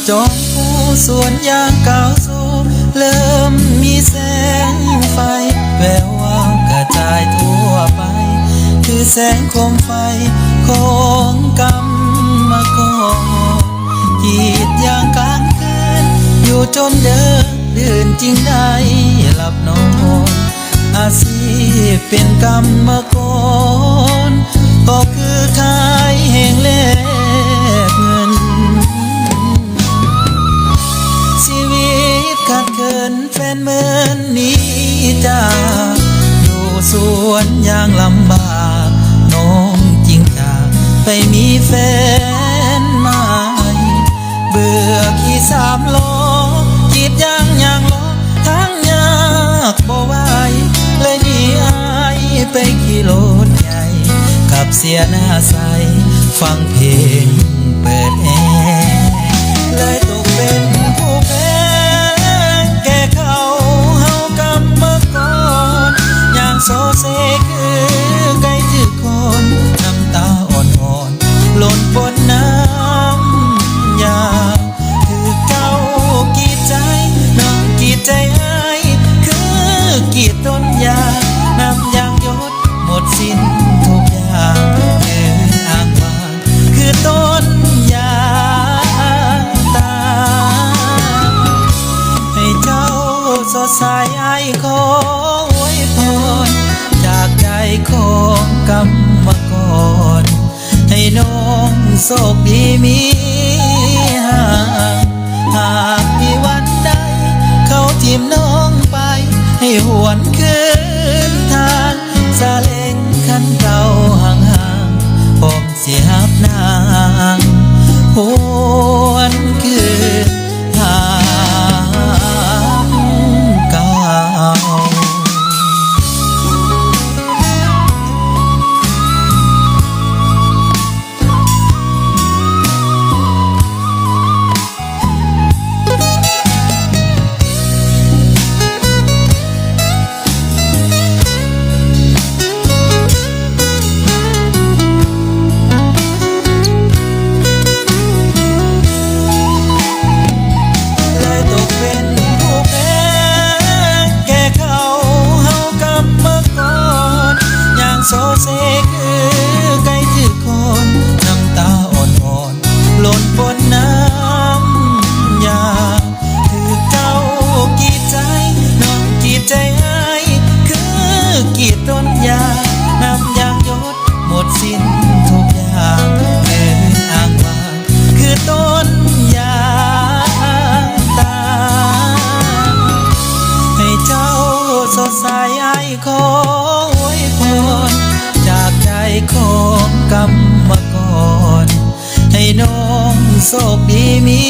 จอมผู้สวนยางกาวสูเริ่มมีแสงไฟแวววาวกระจายทั่วไปคือแสงโคมไฟของกรรมกรกีดยางกลางคืนอยู่จนเดินดื่นจริงได้หลับนอนอาชีพเป็นกรรมกรก็คือขายแห่งแลกเงินชีวิตขาดเกินแฟนเหมือนนี้จากอยู่สวนยางลำบากน้องจริงจากไปมีแฟนใหม่เบื่อขี่สามล้อกีดยางล้อทั้งยากบ่ไหวเลยหนีอายไปขี่รถใหญ่กับเสียหน้าใสฟังเพลงเปิดแอร์เลยตกเป็นผู้แพ้แก่เขาเฮากำมาก่อนอย่างโซเซคือไก่จืดคนน้ำตาอ่อนๆหล่นบนน้ำยาคือเก้ากีดใจน้องกีดใจอ้ายคือกีดต้นยาน้ำยางหยดหมดสิ้นทุกอย่างอ้างว้างคือต้นยางตาให้เจ้าสดใสไอ้ขออวยพรจากใจของกรรมกรให้น้องโชคดีมีหากมีวันใดเขาทิ่มน้องไปให้หวนคืนทางซาเล้งคันเก่าห่างๆผมเสียหับนางหวนคืนทางเก่าโซเซคือไก่จืดคนน้ำตาอ่อนๆหล่นบนน้ำยาคือเก้ากีดใจน้องกีดใจอ้ายคือกีดต้นยาน้ำยางหยดหมดสิ้นทุกอย่างอ้างว้างคือต้นยางตาให้เจ้าสดใสไอ้ขออวยพรจากใจของกรรมกรให้น้องโชคดีมี